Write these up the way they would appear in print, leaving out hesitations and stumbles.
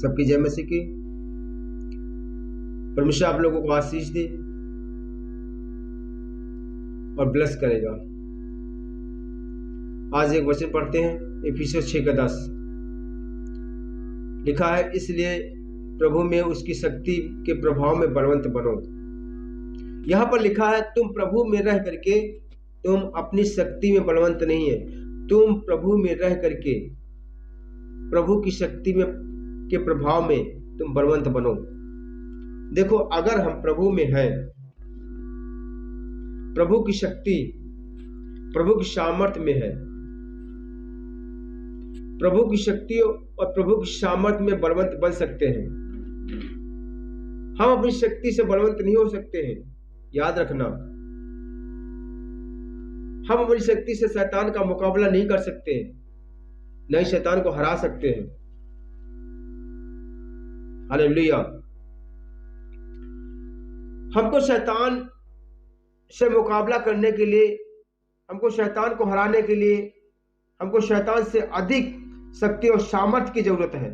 सबकी जय मसीह की। परमेश्वर आप लोगों को आशीष दे और ब्लेस करेगा। आज एक वचन पढ़ते हैं, इफिसियंस 6:10 लिखा है, इसलिए प्रभु में उसकी शक्ति के प्रभाव में बलवंत बनो। यहां पर लिखा है तुम प्रभु में रह करके, तुम अपनी शक्ति में बलवंत नहीं है, तुम प्रभु में रह करके प्रभु की शक्ति में के प्रभाव में तुम बलवंत बनो। देखो, अगर हम प्रभु में हैं, प्रभु की शक्ति, प्रभु की सामर्थ्य में है, प्रभु की शक्ति और प्रभु की सामर्थ्य में बलवंत बन सकते हैं। हम अपनी शक्ति से बलवंत नहीं हो सकते हैं, याद रखना। हम अपनी शक्ति से शैतान का मुकाबला नहीं कर सकते, नहीं शैतान को हरा सकते हैं। हालेलुया। हमको शैतान से मुकाबला करने के लिए, हमको शैतान को हराने के लिए, हमको शैतान से अधिक शक्ति और सामर्थ्य की जरूरत है,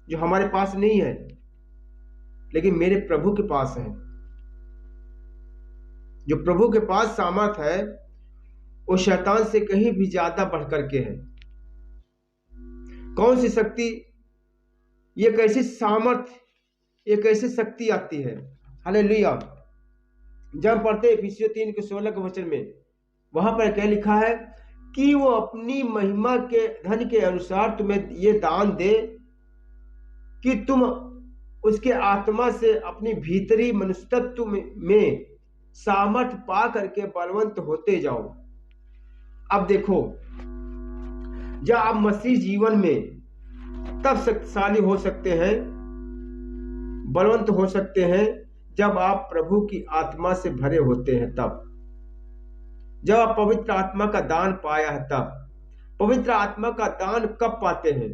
जो हमारे पास नहीं है, लेकिन मेरे प्रभु के पास है। जो प्रभु के पास सामर्थ्य है वो शैतान से कहीं भी ज्यादा बढ़ करके है। कौन सी शक्ति, ये कैसी सामर्थ्य, ये कैसी शक्ति आती है? हालेलुया। जब पढ़ते हैं इफिसियों 3:16 के वचन में, वहां पर क्या लिखा है कि वो अपनी महिमा के धन के अनुसार तुम्हें ये दान दे कि तुम उसके आत्मा से अपनी भीतरी मनुष्यत्व में सामर्थ पा करके बलवंत होते जाओ। अब देखो, जब आप मसीह जीवन में तब शक्तिशाली हो सकते हैं, बलवंत हो सकते हैं, जब आप प्रभु की आत्मा से भरे होते हैं। तब जब आप पवित्र आत्मा का दान पाया है, तब पवित्र आत्मा का दान कब पाते हैं?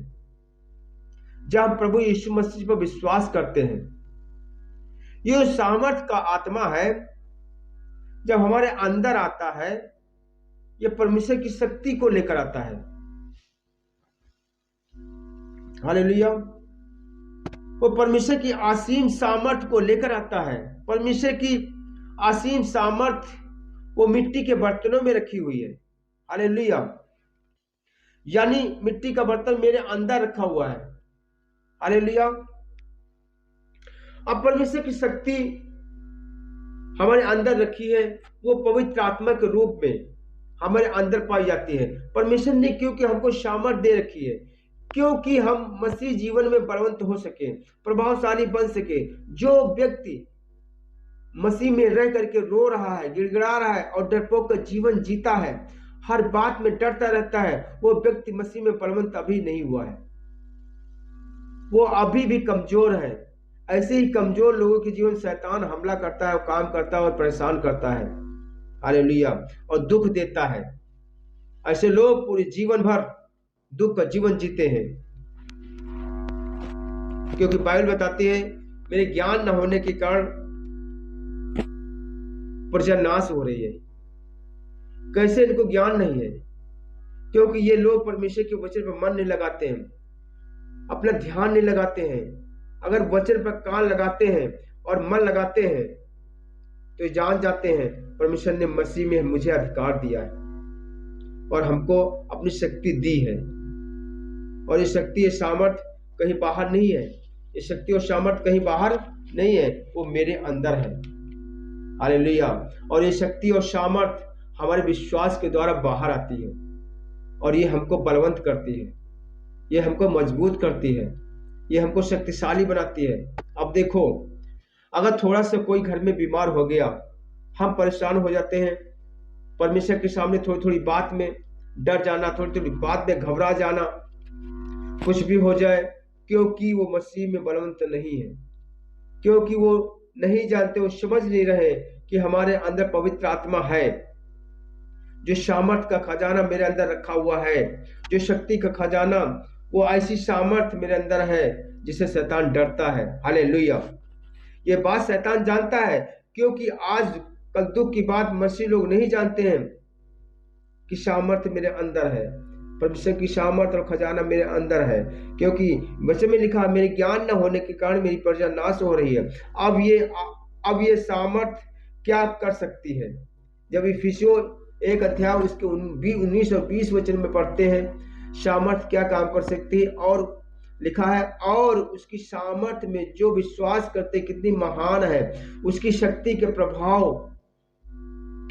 जब हम प्रभु यीशु मसीह पर विश्वास करते हैं। ये सामर्थ का आत्मा है, जब हमारे अंदर आता है, ये परमेश्वर की शक्ति को लेकर आता है। हालेलुया। वो परमेश्वर की असीम सामर्थ को लेकर आता है। परमेश्वर की असीम सामर्थ वो मिट्टी के बर्तनों में रखी हुई है। हालेलुया। यानी मिट्टी का बर्तन मेरे अंदर रखा हुआ है। हालेलुया। अब परमेश्वर की शक्ति हमारे अंदर रखी है, वो पवित्र आत्मा के रूप में हमारे अंदर पाई जाती है। परमेश्वर ने क्योंकि हमको सामर्थ दे रखी है, क्योंकि हम मसीह जीवन में बलवंत हो सके, प्रभावशाली बन सके। जो व्यक्ति मसीह में रह करके रो रहा है, गिड़गिड़ा रहा है और डरपोक का जीवन जीता है, हर बात में डरता रहता है, वो व्यक्ति मसीह में बलवंत अभी नहीं हुआ है, वो अभी भी कमजोर है। ऐसे ही कमजोर लोगों के जीवन शैतान हमला करता है, काम करता है और परेशान करता है। हालेलुया। और दुख देता है। ऐसे लोग पूरे जीवन भर दुख का जीवन जीते हैं, क्योंकि बाइबल बताती है मेरे ज्ञान न होने के कारण प्रजा नाश हो रही है। कैसे? इनको ज्ञान नहीं है, क्योंकि ये लोग परमेश्वर के वचन पर मन नहीं लगाते हैं, अपना ध्यान नहीं लगाते हैं। अगर वचन पर कान लगाते हैं और मन लगाते हैं तो ये जान जाते हैं परमेश्वर ने मसीह में मुझे अधिकार दिया है और हमको अपनी शक्ति दी है। और ये शक्ति, ये सामर्थ कहीं बाहर नहीं है। ये शक्ति और सामर्थ कहीं बाहर नहीं है, वो मेरे अंदर है। हालेलुया। और ये शक्ति और सामर्थ हमारे विश्वास के द्वारा बाहर आती है और ये हमको बलवंत करती है, ये हमको मजबूत करती है, ये हमको शक्तिशाली बनाती है। अब देखो, अगर थोड़ा सा कोई घर में बीमार हो गया, हम परेशान हो जाते हैं। परमेश्वर के सामने थोड़ी थोड़ी बात में डर जाना, थोड़ी थोड़ी बात में घबरा जाना, कुछ भी हो जाए, क्योंकि वो मसीह में बलवंत नहीं है, क्योंकि वो नहीं जानते, वो समझ नहीं रहे कि हमारे अंदर पवित्र आत्मा है, जो सामर्थ का खजाना मेरे अंदर रखा हुआ है, जो शक्ति का खजाना, वो ऐसी सामर्थ मेरे अंदर है जिसे शैतान डरता है। हालेलुया। ये बात शैतान जानता है, क्योंकि आज कल दुख की बात मसीह लोग नहीं जानते हैं कि सामर्थ मेरे अंदर है, परमेश्वर की सामर्थ और खजाना मेरे अंदर है, क्योंकि वचन में लिखा, मेरे ज्ञान न होने के कारण मेरी प्रजा नाश हो रही है। अब ये सामर्थ क्या कर सकती है? जब इफिसियों 1 अध्याय उसके 19 और 20 वचन में पढ़ते हैं, सामर्थ क्या काम कर सकती है, और लिखा है, और उसकी सामर्थ में जो विश्वास करते कितनी महान है, उसकी शक्ति के प्रभाव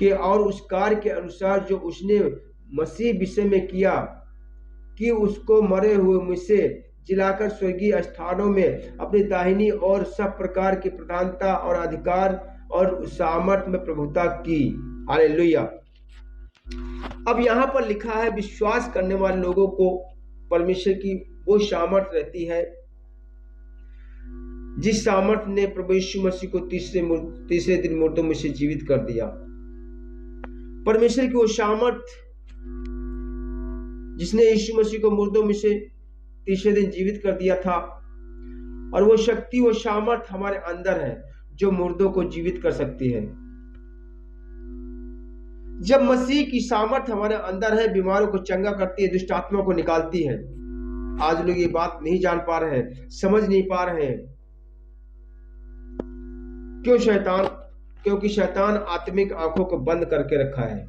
के और उस कार्य के अनुसार जो उसने मसीह विषय में किया, कि उसको मरे हुए में से जिलाकर स्वर्गीय स्थानों में अपनी दाहिनी और सब प्रकार की प्रधानता और अधिकार और सामर्थ में प्रभुता की। हालेलुया। अब यहाँ पर लिखा है, विश्वास करने वाले लोगों को परमेश्वर की वो सामर्थ रहती है जिस सामर्थ ने प्रभु यीशु मसीह को तीसरे दिन मुर्दों में से जीवित कर दिया। परमेश्वर की वो सामर्थ जिसने यीशु मसीह को मुर्दों में से तीसरे दिन जीवित कर दिया था, और वो शक्ति, वो सामर्थ हमारे अंदर है जो मुर्दों को जीवित कर सकती है। जब मसीह की सामर्थ हमारे अंदर है, बीमारों को चंगा करती है, दुष्ट आत्मा को निकालती है। आज लोग ये बात नहीं जान पा रहे हैं, समझ नहीं पा रहे हैं। क्योंकि शैतान आत्मिक आंखों को बंद करके रखा है।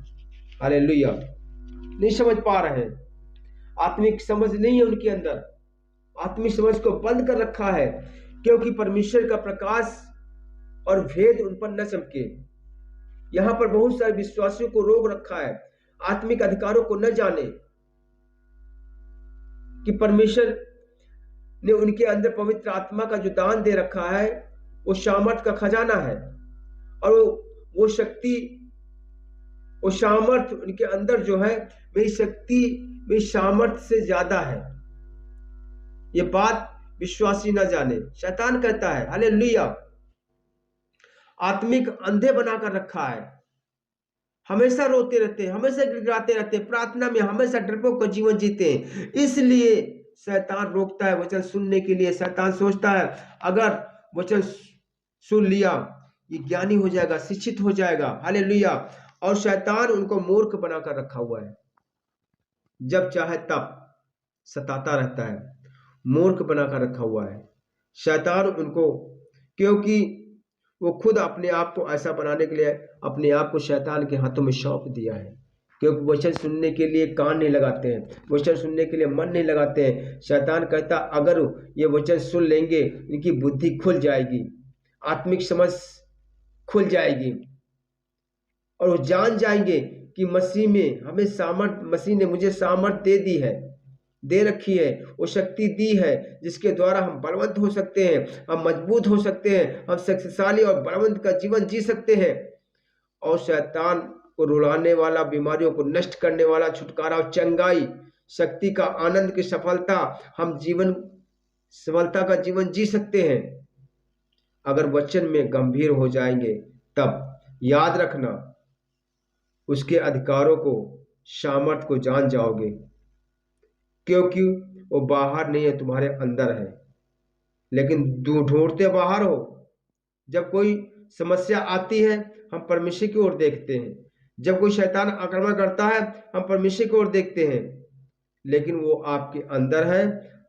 हालेलुया। नहीं समझ पा रहे हैं, आत्मिक समझ नहीं है उनके अंदर, आत्मिक समझ को बंद कर रखा है, क्योंकि परमेश्वर का प्रकाश और भेद उन पर न चमके। यहां पर बहुत सारे विश्वासियों को रोक रखा है, आत्मिक अधिकारों को न जाने कि परमेश्वर ने उनके अंदर पवित्र आत्मा का जो दान दे रखा है, वो सामर्थ का खजाना है, और वो शक्ति, वो सामर्थ उनके अंदर जो है, मेरी शक्ति, मेरी सामर्थ से ज्यादा है। ये बात विश्वासी न जाने। शैतान कहता है, हालेलुया, आत्मिक अंधे बनाकर रखा है, हमेशा रोते रहते हैं, हमेशा गिड़गिड़ाते रहते हैं, प्रार्थना में हमेशा डरपोक का जीवन जीते हैं। इसलिए शैतान रोकता है वचन सुनने के लिए। शैतान सोचता है अगर वचन सुन लिया, ये ज्ञानी हो जाएगा, शिक्षित हो जाएगा। हालेलुया। और शैतान उनको मूर्ख बनाकर रखा हुआ है, जब चाहे तब सताता रहता है, मूर्ख बनाकर रखा हुआ है शैतान उनको, क्योंकि वो खुद अपने आप को ऐसा बनाने के लिए अपने आप को शैतान के हाथों में सौंप दिया है। क्योंकि वचन सुनने के लिए कान नहीं लगाते हैं, वचन सुनने के लिए मन नहीं लगाते हैं। शैतान कहता अगर ये वचन सुन लेंगे, इनकी बुद्धि खुल जाएगी, आत्मिक समझ खुल जाएगी, और वो जान जाएंगे कि मसीह में हमें सामर्थ, मसीह ने मुझे सामर्थ दे रखी है, वो शक्ति दी है जिसके द्वारा हम बलवंत हो सकते हैं, हम मजबूत हो सकते हैं, हम शक्तिशाली और बलवंत का जीवन जी सकते हैं। और शैतान को रुलाने वाला, बीमारियों को नष्ट करने वाला, छुटकारा और चंगाई, शक्ति का आनंद की सफलता, हम सफलता का जीवन जी सकते हैं अगर वचन में गंभीर हो जाएंगे। तब याद रखना, उसके अधिकारों को, सामर्थ को जान जाओगे, क्योंकि वो बाहर नहीं है, तुम्हारे अंदर है। लेकिन ढूंढते बाहर हो। जब कोई समस्या आती है, हम परमेश्वर की ओर देखते हैं। जब कोई शैतान आक्रमण करता है, हम परमेश्वर की ओर देखते हैं। लेकिन वो आपके अंदर है,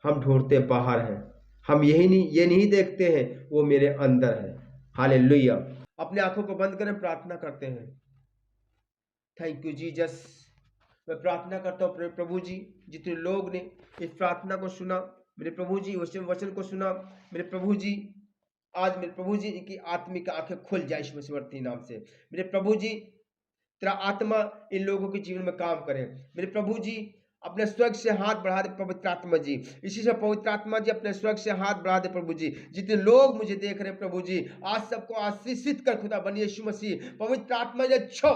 हम ढूंढते बाहर हैं। हम ये नहीं देखते हैं वो मेरे अंदर है। हालेलुया। अपने आंखों को बंद करें, प्रार्थना करते हैं। Thank you Jesus. मैं प्रार्थना करता हूँ प्रभु जी, जितने लोग ने इस प्रार्थना को सुना, मेरे प्रभु जी, वचन को सुना, मेरे प्रभु जी, आज मेरे प्रभु जी इनकी आत्मिक आंखें खुल जाए यीशु मसीह नाम से। मेरे प्रभु जी, तेरा आत्मा इन लोगों के जीवन में काम करे। मेरे प्रभु जी, अपने स्वर्ग से हाथ बढ़ा दे पवित्र आत्मा जी। इसी से पवित्र आत्मा जी अपने स्वर्ग से हाथ बढ़ा दे प्रभु जी। जितने लोग मुझे देख रहे हैं प्रभु जी, आज सबको आशीषित कर खुदा बनिए यीशु मसीह। पवित्र आत्मा जी छो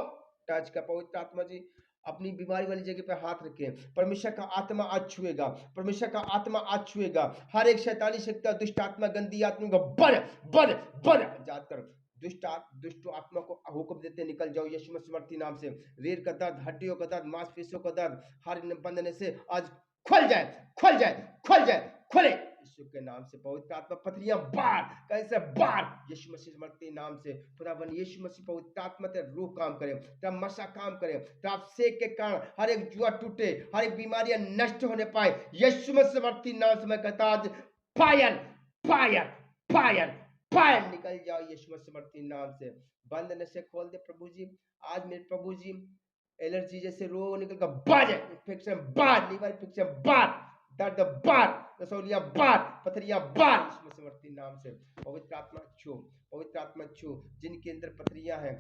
टच का, पवित्र आत्मा जी अपनी बीमारी वाली जगह पर हाथ रखें। परमेश्वर का आत्मा आज छुएगा, परमेश्वर का आत्मा आज छुएगा। हर एक शैतानी शक्ति, दुष्ट आत्मा, गंदी आत्मा को बन आजाद कर। दुष्ट आत्मा को हुक्म देते निकल जाओ यीशु मसीह नाम से। रीढ़ का दर्द, हड्डियों का दर्द, मांसपेशियों का दर्द, हर बंधने से आज खुल जाए, खुल जाए, खुल जाए, खुले यीशु के नाम से। पवित्र आत्मा पथरियां बार, कैसे बार, यीशु मसीह मरते नाम से। खुदावन यीशु मसीह पवित्र आत्मा तेरा रूह काम करे, तेरा मसा काम करे, तेरा सेक के कारण हर एक जुआ टूटे, हर एक बीमारियां नष्ट होने पाए। यीशु मसीह मरते नाम से मैं कहता आज फायर, फायर, फायर, फायर निकल जाओ यीशु मसीह मरते नाम से। बंद नशे खोल दे प्रभु जी आज मेरे प्रभु जी। एलर्जी जैसे रोग निकल कर बाहर, इन्फेक्शन बाहर, लीवर इन्फेक्शन बाहर, दर्द बाहर, रसौलियां बाहर, पथरियां बाहर यीशु मसीह मरते नाम से। पवित्र आत्मा छू, पवित्र आत्मा छू, जिनके अंदर पथरियां हैं,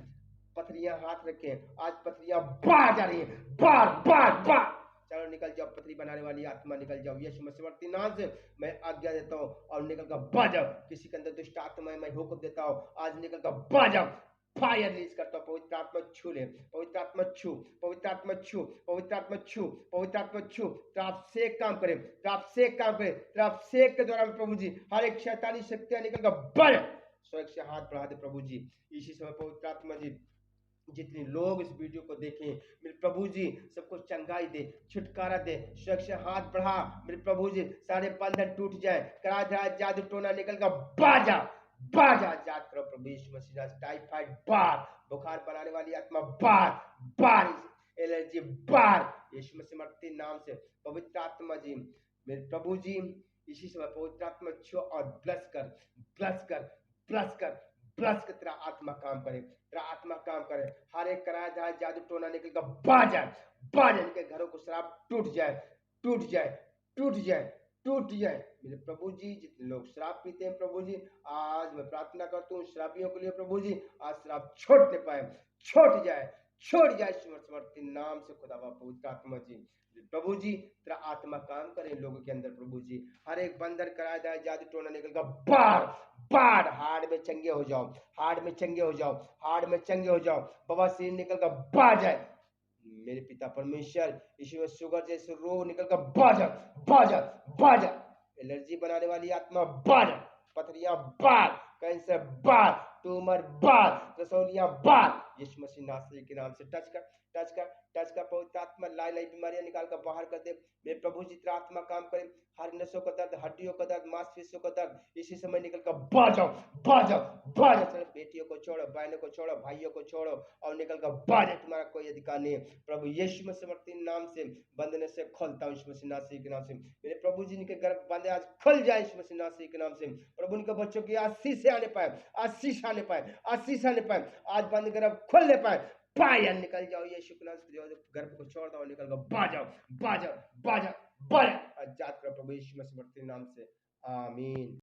पथरियां हाथ रखें, आज पथरियां बाहर जा रही है, बाहर बाहर बाहर। चलो निकल जाओ पथरी बनाने वाली आत्मा, निकल जाओ यीशु मसीह मरते नाम से। मैं आज्ञा देता हूँ और निकल कर बाहर जाओ। किसी के अंदर दुष्ट आत्मा है, मैं हुक्म देता हूँ आज निकल कर बाहर जाओ। फायर रिलीज करता हूँ, पवित्र आत्मा छू ले, पवित्र आत्मा छू, पवित्र आत्मा छू, पवित्र आत्मा छू, पवित्र आत्मा छू। आप से काम करें, आप से काम करें, आप से के द्वारा प्रभु जी हर एक शैतानी शक्तियां निकल कर बल स्वर्ग से हाथ बढ़ा दे प्रभु जी। इसी समय पवित्र आत्मा जी जितने लोग इस वीडियो को देखें मेरे प्रभु जी सबको चंगाई दे, छुटकारा दे, स्वर्ग से हाथ बढ़ा मेरे प्रभु जी। सारे बंधन टूट जाए, करा जादू टोना निकल कर बाजा बाजा जात करो प्रभु यीशु मसीह। टाइफाइड बार, बुखार बनाने वाली आत्मा बार बार, एलर्जी बार यीशु मसीह मरते नाम से। पवित्र आत्मा जी मेरे प्रभु जी इसी समय पवित्र आत्मा छो और ब्लस कर, ब्लस कर, ब्लस कर, ब्लस कर। तेरा आत्मा काम करे, तेरा आत्मा काम करे, हर एक कराया जाए जादू टोना निकल कर बाजा बाजा, इनके घरों को शराब टूट जाए, टूट जाए, टूट जाए, टूट जाए मेरे प्रभु जी। जितने लोग शराब पीते हैं प्रभु जी आज मैं प्रार्थना करता हूँ शराबियों के लिए प्रभु जी, आज शराब छोड़ने पाए, छोड़ जाए, छोड़ जाए समर्थी नाम से। खुदा पवित्र आत्मा जी प्रभु जी तेरा आत्मा काम करे लोगों के अंदर प्रभु जी। हर एक बंधन कराया जाए, जादू टोना निकल कर बार बार, हार्ड में चंगे हो जाओ, हार्ड में चंगे हो जाओ, हार्ड में चंगे हो जाओ, बवासीर निकल कर बाहर जाए मेरे पिता परमेश्वर। यीशु में शुगर जैसे रोग निकल कर बाजा बाजा बाजा, एलर्जी बनाने वाली आत्मा बाजा, पथरियां बार, कैंसर बार, ट्यूमर बार, रसौलियां बार यीशु मसीह नासरी के नाम से। टच कर, टच कर, टच कर पवित्र आत्मा, लाई लाई बीमारियां निकाल कर बाहर कर दे मेरे प्रभु जी। तेरा आत्मा काम करे, हर नसों का दर्द, हड्डियों का दर्द, मांसपेशियों का दर्द इसी समय निकल कर बाजाओ बाजाओ बाजा। चलो बेटियों को छोड़ो, बहनों को छोड़ो, भाइयों को छोड़ो और निकल कर बाजा, तुम्हारा कोई अधिकार नहीं है प्रभु यीशु मसीह मरती नाम से। बंधने से खोलता हूँ यीशु मसीह नासरी के नाम से। मेरे प्रभु जी के गर्भ बंधे आज खुल जाए यीशु मसीह नासरी के नाम से। प्रभु उनके बच्चों की आशीष आने पाए, आशीष आने पाए, आशीष आने पाए, आज बंद गर्भ खुलने पाए, पाया निकल जाओ यीशु के नाम से। गर्भ को छोड़ दो, निकल कर बाजाओ बाजाओ बाजा बाजा, जात प्रभु यीशु मसीह मरती नाम से, आमीन।